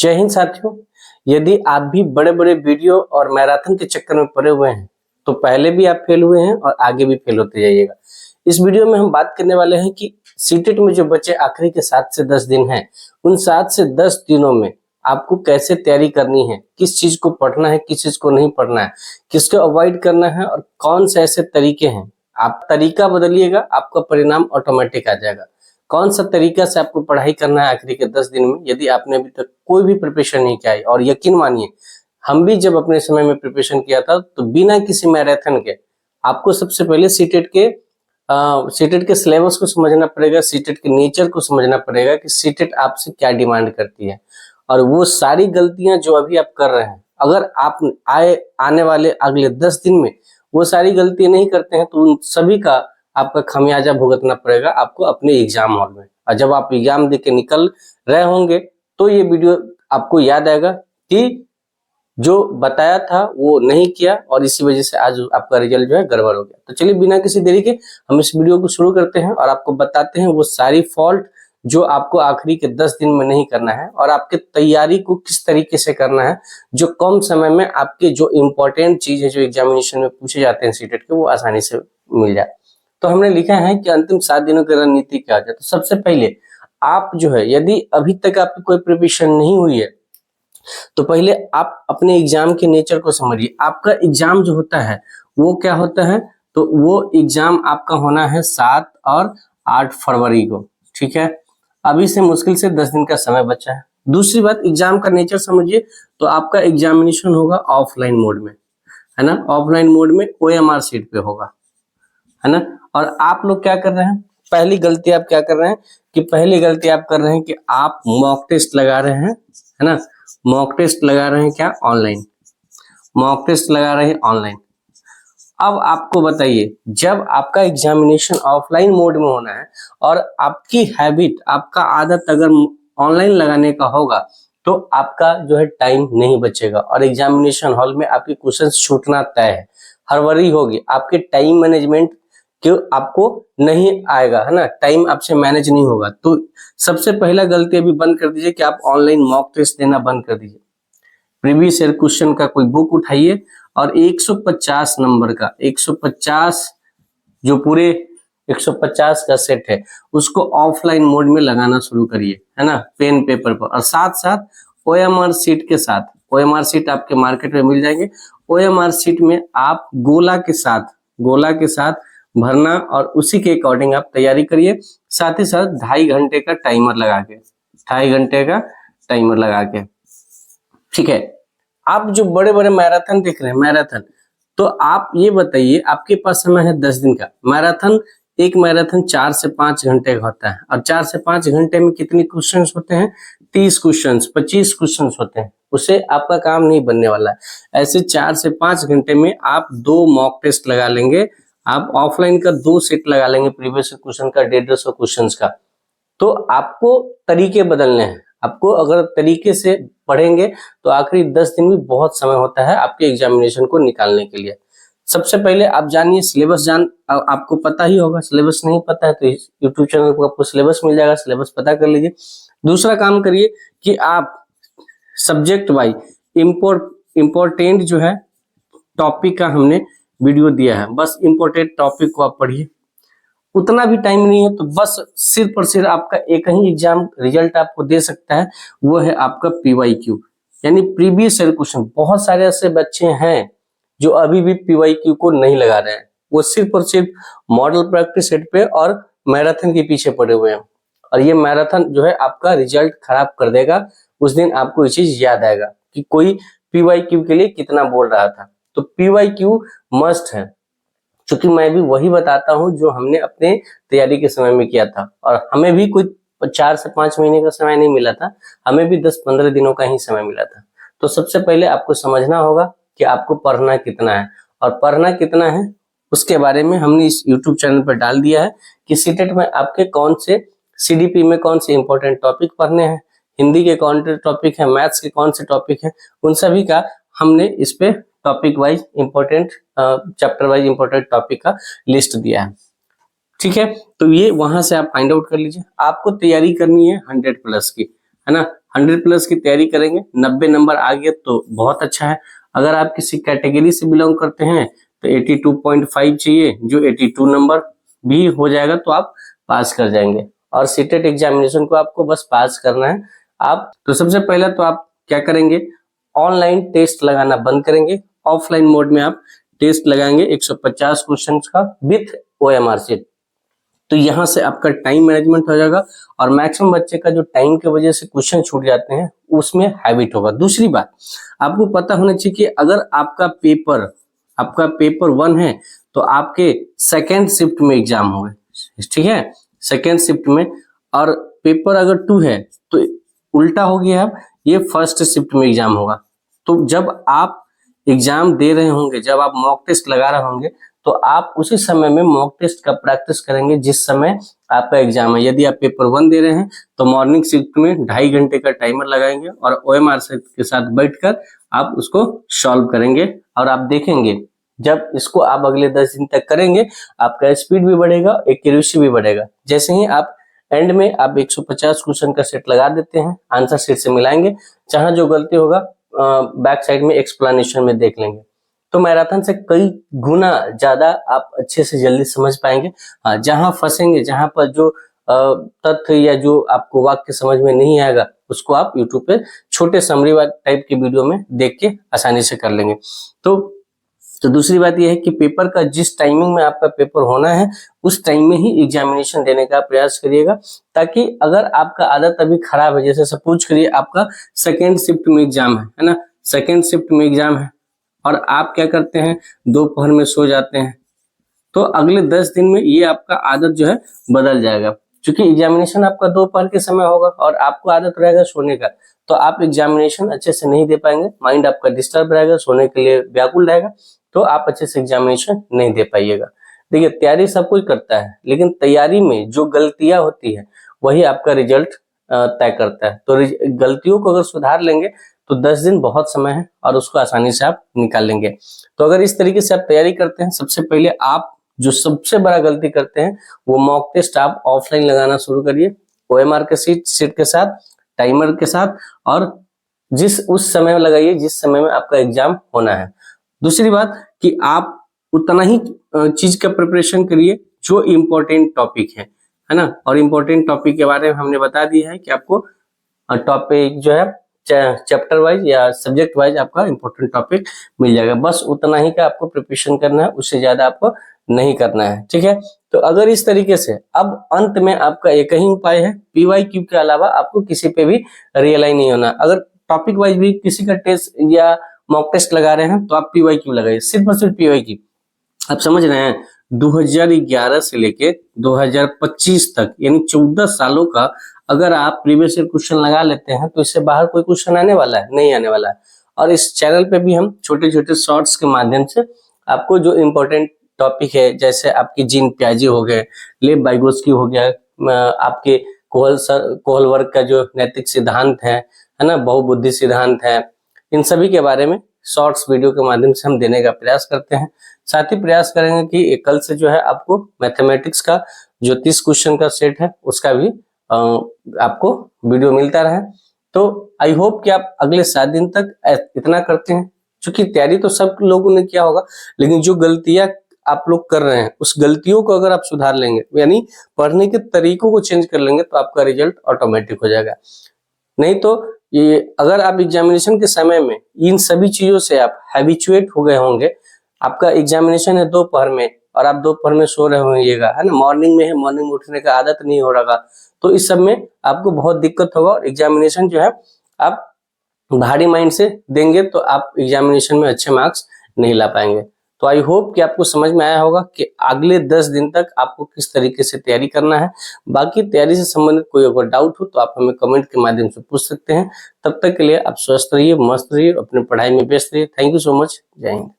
जय हिंद साथियों। यदि आप भी बड़े बड़े वीडियो और मैराथन के चक्कर में पड़े हुए हैं तो पहले भी आप फेल हुए हैं और आगे भी फेल होते जाइएगा। इस वीडियो में हम बात करने वाले हैं कि सीटेट में जो बचे आखिरी के 7 से 10 दिन हैं, उन 7 से 10 दिनों में आपको कैसे तैयारी करनी है, किस चीज को पढ़ना है, किस चीज को नहीं पढ़ना है, किसको अवॉइड करना है और कौन से ऐसे तरीके हैं। आप तरीका बदलिएगा, आपका परिणाम ऑटोमेटिक आ जाएगा। कौन सा तरीका से आपको पढ़ाई करना है आखिरी के 10 दिन में, यदि आपने अभी तक कोई भी प्रिपरेशन नहीं किया है। और यकीन मानिए, हम भी जब अपने समय में प्रिपरेशन किया था तो बिना किसी मैराथन के आपको सबसे पहले सीटेट के सिलेबस को समझना पड़ेगा, सीटेट के नेचर को समझना पड़ेगा कि सीटेट आपसे क्या डिमांड करती है। और वो सारी गलतियां जो अभी आप कर रहे हैं, अगर आप आने वाले अगले 10 दिन में वो सारी गलतियां नहीं करते हैं तो उन सभी का आपका खामियाजा भुगतना पड़ेगा आपको अपने एग्जाम हॉल में। और जब आप एग्जाम दे के निकल रहे होंगे तो ये वीडियो आपको याद आएगा कि जो बताया था वो नहीं किया और इसी वजह से आज आपका रिजल्ट जो है गड़बड़ हो गया। तो चलिए बिना किसी देरी के हम इस वीडियो को शुरू करते हैं और आपको बताते हैं वो सारी फॉल्ट जो आपको आखिरी के 10 दिन में नहीं करना है और आपके तैयारी को किस तरीके से करना है, जो कम समय में आपके जो इम्पोर्टेंट चीज है जो एग्जामिनेशन में पूछे जाते हैं सीटेट के, वो आसानी से मिल जाए। तो हमने लिखा है कि अंतिम 7 दिनों की रणनीति क्या है। तो सबसे पहले आप जो है, यदि अभी तक आपकी कोई प्रिपरेशन नहीं हुई है तो पहले आप अपने एग्जाम के नेचर को समझिए। आपका एग्जाम जो होता है वो क्या होता है, तो वो एग्जाम आपका होना है 7 और 8 फरवरी को। ठीक है, अभी से मुश्किल से 10 दिन का समय बचा है। दूसरी बात, एग्जाम का नेचर समझिए। तो आपका एग्जामिनेशन होगा ऑफलाइन मोड में, है ना। ऑफलाइन मोड में OMR सीट पे होगा, है ना। और आप लोग क्या कर रहे हैं, पहली गलती आप क्या कर रहे हैं कि पहली गलती आप कर रहे हैं कि आप मॉक टेस्ट लगा रहे हैं, है ना। मॉक टेस्ट लगा रहे हैं क्या, ऑनलाइन मॉक टेस्ट लगा रहे हैं ऑनलाइन। अब आपको बताइए, जब आपका एग्जामिनेशन ऑफलाइन मोड में होना है और आपकी हैबिट, आपका आदत अगर ऑनलाइन लगाने का होगा तो आपका जो है टाइम नहीं बचेगा और एग्जामिनेशन हॉल में आपके क्वेश्चंस छूटना तय है, हड़बड़ी होगी, आपके टाइम मैनेजमेंट क्यों आपको नहीं आएगा, है ना। टाइम आपसे मैनेज नहीं होगा। तो सबसे पहला गलती अभी बंद कर दीजिए कि आप ऑनलाइन मॉक टेस्ट देना बंद कर दीजिए। प्रीवियस ईयर क्वेश्चन का कोई बुक उठाइए और 150 नंबर का 150 जो पूरे 150 का सेट है उसको ऑफलाइन मोड में लगाना शुरू करिए, है ना, पेन पेपर पर। और साथ साथ OMR सीट के साथ, OMR सीट आपके मार्केट में मिल जाएंगे। OMR सीट में आप गोला के साथ भरना और उसी के अकॉर्डिंग आप तैयारी करिए। साथ ही साथ 2.5 घंटे का टाइमर लगा के, ठीक है। आप जो बड़े बड़े मैराथन देख रहे हैं, मैराथन, तो आप ये बताइए, आपके पास समय है 10 दिन का। एक मैराथन 4 से 5 घंटे का होता है और 4 से 5 घंटे में कितने क्वेश्चंस होते हैं, 30 क्वेश्चंस, 25 क्वेश्चंस होते हैं। उससे आपका काम नहीं बनने वाला है। ऐसे 4 से 5 घंटे में आप 2 मॉक टेस्ट लगा लेंगे, आप ऑफलाइन का 2 सेट लगा लेंगे, प्रीवियस क्वेश्चन का 150 क्वेश्चन का। तो आपको तरीके बदलने हैं। आपको अगर तरीके से पढ़ेंगे तो आखिरी 10 दिन में बहुत समय होता है आपके एग्जामिनेशन को निकालने के लिए। सबसे पहले आप जानिए सिलेबस, आपको पता ही होगा। सिलेबस नहीं पता है तो यूट्यूब चैनल पर आपको सिलेबस मिल जाएगा, सिलेबस पता कर लीजिए। दूसरा काम करिए कि आप सब्जेक्ट वाइज इम्पोर्टेंट जो है टॉपिक का हमने वीडियो दिया है, बस इम्पोर्टेंट टॉपिक को आप पढ़िए। उतना भी टाइम नहीं है तो बस सिर्फ और सिर्फ आपका एक ही एग्जाम रिजल्ट आपको दे सकता है, वो है आपका PYQ यानी प्रीवियस ईयर क्वेश्चन। बहुत सारे ऐसे बच्चे हैं जो अभी भी PYQ को नहीं लगा रहे हैं, वो सिर्फ और सिर्फ मॉडल प्रैक्टिस सेट पे और मैराथन के पीछे पड़े हुए हैं। और ये मैराथन जो है आपका रिजल्ट खराब कर देगा। उस दिन आपको ये चीज याद आएगा कि कोई PYQ के लिए कितना बोल रहा था। तो PYQ मस्ट है, क्योंकि मैं भी वही बताता हूँ जो हमने अपने तैयारी के समय में किया था और हमें भी कोई 4 से 5 महीने का समय नहीं मिला था, हमें भी 10-15 दिनों का ही समय मिला था। तो सबसे पहले आपको समझना होगा कि आपको पढ़ना कितना है, और पढ़ना कितना है उसके बारे में हमने इस YouTube चैनल पर डाल दिया है कि सीटेट में आपके कौन से CDP में कौन से इंपॉर्टेंट टॉपिक पढ़ने हैं, हिंदी के कौन से टॉपिक है, मैथ्स के कौन से टॉपिक है, उन सभी का हमने इस पे topic wise important chapter wise important topic का लिस्ट दिया है। ठीक है, तो ये वहां से आप फाइंड आउट कर लीजिए। आपको तैयारी करनी है 100 प्लस की, है ना। 100 प्लस की तैयारी करेंगे, 90 नंबर आ गया तो बहुत अच्छा है। अगर आप किसी कैटेगरी से बिलोंग करते हैं तो 82.5 चाहिए, जो 82 नंबर भी हो जाएगा तो आप पास कर जाएंगे। और सीटेट एग्जामिनेशन को आपको बस पास करना है। आप तो सबसे पहले तो आप क्या करेंगे, ऑनलाइन टेस्ट लगाना बंद करेंगे, ऑफलाइन मोड में आप टेस्ट लगाएंगे 150 क्वेश्चन का विथ OMR शीट। तो यहाँ से आपका टाइम मैनेजमेंट हो जाएगा और मैक्सिमम बच्चे का जो टाइम की वजह से क्वेश्चन छूट जाते हैं उसमें हैबिट होगा। दूसरी बात आपको पता होना चाहिए कि अगर आपका पेपर 1 है तो आपके सेकेंड शिफ्ट में एग्जाम होगा, ठीक है, सेकेंड शिफ्ट में। और पेपर अगर 2 है तो उल्टा हो गया, अब ये फर्स्ट शिफ्ट में एग्जाम होगा। तो जब आप एग्जाम दे रहे होंगे, जब आप मॉक टेस्ट लगा रहे होंगे, तो आप उसी समय में मॉक टेस्ट का प्रैक्टिस करेंगे जिस समय आपका एग्जाम है। यदि आप पेपर 1 दे रहे हैं तो मॉर्निंग शिफ्ट में 2.5 घंटे का टाइमर लगाएंगे और OMR के साथ बैठकर आप उसको सॉल्व करेंगे। और आप देखेंगे जब इसको आप अगले 10 दिन तक करेंगे, आपका स्पीड भी बढ़ेगा, एक्यूरेसी भी बढ़ेगा। जैसे ही आप एंड में आप 150 क्वेश्चन का सेट लगा देते हैं, आंसर शीट से मिलाएंगे, जहां जो गलती होगा बैक साइड में एक्सप्लेनेशन में देख लेंगे, तो मैराथन से कई गुना ज्यादा आप अच्छे से जल्दी समझ पाएंगे। हाँ, जहां फंसेंगे, जहां पर जो तथ्य या जो आपको वाक्य समझ में नहीं आएगा उसको आप यूट्यूब पे छोटे समरी टाइप की वीडियो में देख के आसानी से कर लेंगे। तो दूसरी बात यह है कि पेपर का जिस टाइमिंग में आपका पेपर होना है उस टाइम में ही एग्जामिनेशन देने का प्रयास करिएगा, ताकि अगर आपका आदत अभी खराब है, जैसे सपोज करिए आपका सेकेंड शिफ्ट में एग्जाम है ना, सेकेंड शिफ्ट में एग्जाम है और आप क्या करते हैं, दोपहर में सो जाते हैं, तो अगले 10 दिन में ये आपका आदत जो है बदल जाएगा। क्योंकि एग्जामिनेशन आपका दोपहर के समय होगा और आपको आदत रहेगा सोने का, तो आप एग्जामिनेशन अच्छे से नहीं दे पाएंगे, माइंड आपका डिस्टर्ब रहेगा, सोने के लिए व्याकुल रहेगा, तो आप अच्छे से एग्जामिनेशन नहीं दे पाइएगा। देखिए, तैयारी सब कुछ करता है, लेकिन तैयारी में जो गलतियां होती है वही आपका रिजल्ट तय करता है। तो गलतियों को अगर सुधार लेंगे तो 10 दिन बहुत समय है और उसको आसानी से आप निकाल लेंगे। तो अगर इस तरीके से आप तैयारी करते हैं, सबसे पहले आप जो सबसे बड़ा गलती करते हैं वो मॉक टेस्ट आप ऑफलाइन लगाना शुरू करिए, OMR के सीट के साथ, टाइमर के साथ, और उस समय में लगाइए जिस समय में आपका एग्जाम होना है। दूसरी बात कि आप उतना ही चीज का प्रिपरेशन करिए जो इम्पोर्टेंट टॉपिक है ना। और इम्पोर्टेंट टॉपिक के बारे में हमने बता दिया है कि आपको टॉपिक जो है चैप्टर वाइज या सब्जेक्ट वाइज आपका इम्पोर्टेंट टॉपिक मिल जाएगा। बस उतना ही का आपको प्रिपरेशन करना है, उससे ज्यादा आपको नहीं करना है, ठीक है। तो अगर इस तरीके से, अब अंत में आपका एक ही उपाय है, PYQ के अलावा आपको किसी पे भी रियलाइज नहीं होना। अगर टॉपिक वाइज भी किसी का टेस्ट या मॉक टेस्ट लगा रहे हैं तो आप PYQ लगाइए, सिर्फ और सिर्फ PYQ। आप समझ रहे हैं, 2011 से लेके 2025 तक यानी 14 सालों का अगर आप प्रीवियस ईयर क्वेश्चन लगा लेते हैं तो इससे बाहर कोई क्वेश्चन आने वाला है? नहीं आने वाला है। और इस चैनल पे भी हम छोटे छोटे शॉर्ट्स के माध्यम से आपको जो इम्पोर्टेंट टॉपिक है, जैसे आपकी जीन पियाजे हो गए, लेव वाइगोत्स्की हो गया, आपके कोहल वर्ग का जो नैतिक सिद्धांत है ना, बहुबुद्धि सिद्धांत है, इन सभी के बारे में शॉर्ट्स वीडियो के माध्यम से हम देने का प्रयास करते हैं। साथ ही प्रयास करेंगे कि कल से जो है आपको मैथमेटिक्स का जो 30 क्वेश्चन का सेट है उसका भी आपको वीडियो मिलता रहे। तो आई होप कि आप अगले 7 दिन तक इतना करते हैं। क्योंकि तैयारी तो सब लोगों ने किया होगा, लेकिन जो गलतियां आप लोग कर रहे हैं उस गलतियों को अगर आप सुधार लेंगे, यानी पढ़ने के तरीकों को चेंज कर लेंगे, तो आपका रिजल्ट ऑटोमेटिक हो जाएगा। नहीं तो ये अगर आप एग्जामिनेशन के समय में इन सभी चीजों से आप हैबिचुएट हो गए होंगे, आपका एग्जामिनेशन है दोपहर में और आप दोपहर में सो रहे होइएगा, है ना, मॉर्निंग में है, मॉर्निंग में उठने का आदत नहीं हो रहा, तो इस सब में आपको बहुत दिक्कत होगा और एग्जामिनेशन जो है आप भारी माइंड से देंगे तो आप एग्जामिनेशन में अच्छे मार्क्स नहीं ला पाएंगे। तो आई होप कि आपको समझ में आया होगा कि अगले 10 दिन तक आपको किस तरीके से तैयारी करना है। बाकी तैयारी से संबंधित कोई अगर डाउट हो तो आप हमें कमेंट के माध्यम से पूछ सकते हैं। तब तक के लिए आप स्वस्थ रहिए, मस्त रहिए, अपनी पढ़ाई में व्यस्त रहिए। Thank you so much. जय हिंद।